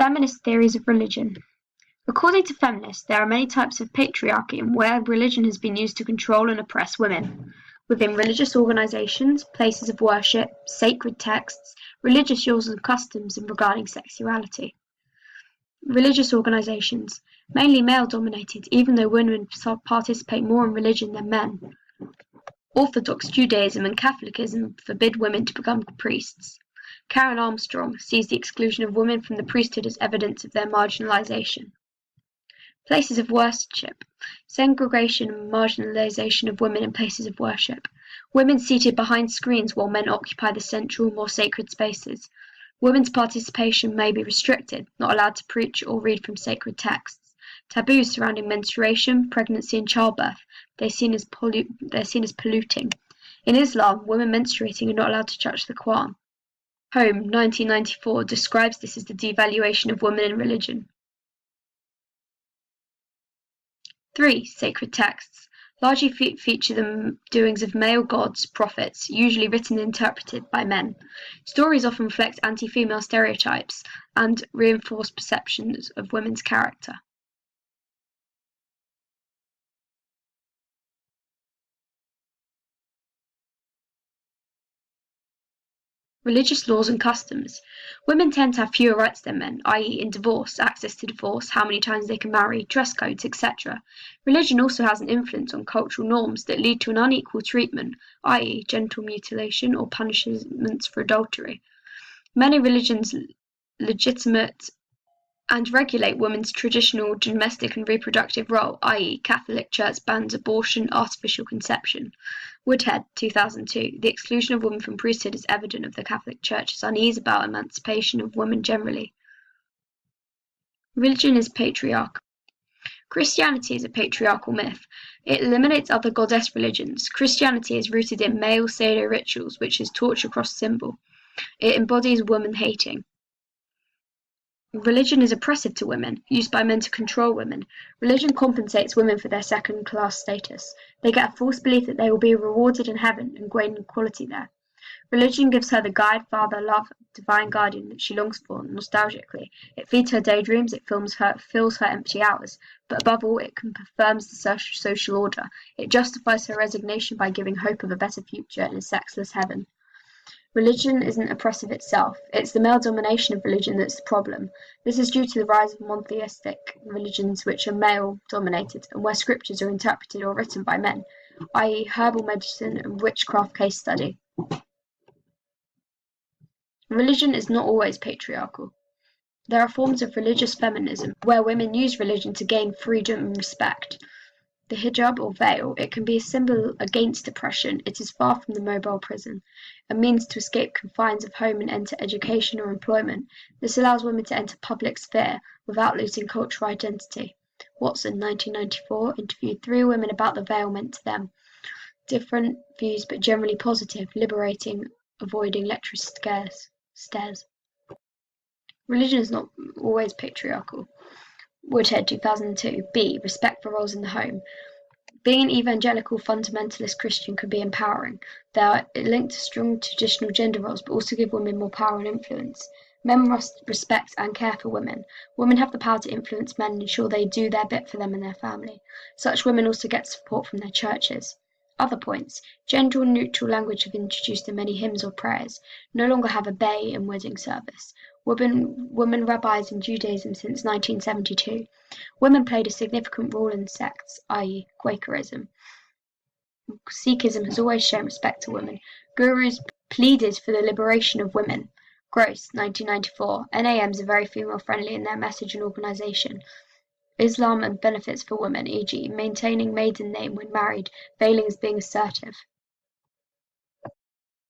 Feminist theories of religion. According to feminists, there are many types of patriarchy and where religion has been used to control and oppress women. Within religious organizations, places of worship, sacred texts, religious laws and customs, and regarding sexuality. Religious organizations, mainly male-dominated, even though women participate more in religion than men. Orthodox Judaism and Catholicism forbid women to become priests. Karen Armstrong sees the exclusion of women from the priesthood as evidence of their marginalization. Places of worship, segregation and marginalization of women in places of worship. Women seated behind screens while men occupy the central, more sacred spaces. Women's participation may be restricted, not allowed to preach or read from sacred texts. Taboos surrounding menstruation, pregnancy and childbirth, they're seen as polluting. In Islam, women menstruating are not allowed to touch the Quran. Home, 1994, describes this as the devaluation of women in religion. 3. Sacred texts largely feature the doings of male gods, prophets, usually written and interpreted by men. Stories often reflect anti-female stereotypes and reinforce perceptions of women's character. Religious laws and customs. Women tend to have fewer rights than men, i.e. in divorce, access to divorce, how many times they can marry, dress codes, etc. Religion also has an influence on cultural norms that lead to an unequal treatment, i.e. genital mutilation or punishments for adultery. Many religions legitimate and regulate women's traditional domestic and reproductive role, i.e. Catholic Church bans abortion, artificial conception. Woodhead, 2002. The exclusion of women from priesthood is evident of the Catholic Church's unease about emancipation of women generally. Religion is patriarchal. Christianity is a patriarchal myth. It eliminates other goddess religions. Christianity is rooted in male pseudo rituals, which is torture cross symbol. It embodies woman-hating. Religion is oppressive to women, used by men to control women. Religion compensates women for their second-class status. They get a false belief that they will be rewarded in heaven and gain equality there. Religion gives her the guide, father, love, divine guardian that she longs for nostalgically. It feeds her daydreams, it fills her empty hours, but above all it confirms the social order. It justifies her resignation by giving hope of a better future in a sexless heaven. Religion isn't oppressive itself, it's the male domination of religion that's the problem. This is due to the rise of monotheistic religions which are male-dominated and where scriptures are interpreted or written by men, i.e. herbal medicine and witchcraft case study. Religion is not always patriarchal. There are forms of religious feminism where women use religion to gain freedom and respect. The hijab or veil, it can be a symbol against oppression. It is far from the mobile prison, a means to escape confines of home and enter education or employment. This allows women to enter public sphere without losing cultural identity. Watson, 1994, interviewed 3 women about the veil meant to them. Different views but generally positive, liberating, avoiding lecture stares. Religion is not always patriarchal. Woodhead, 2002. B. Respect for roles in the home. Being an evangelical fundamentalist Christian can be empowering. They are linked to strong traditional gender roles but also give women more power and influence. Men must respect and care for women. Women have the power to influence men and ensure they do their bit for them and their family. Such women also get support from their churches. Other points. Gender-neutral language have introduced in many hymns or prayers. No longer have a bay in wedding service. Women rabbis in Judaism since 1972. Women played a significant role in sects, i.e. Quakerism. Sikhism has always shown respect to women. Gurus pleaded for the liberation of women. Gross, 1994. NAMs are very female-friendly in their message and organisation. Islam and benefits for women, e.g. maintaining maiden name when married, veiling as being assertive.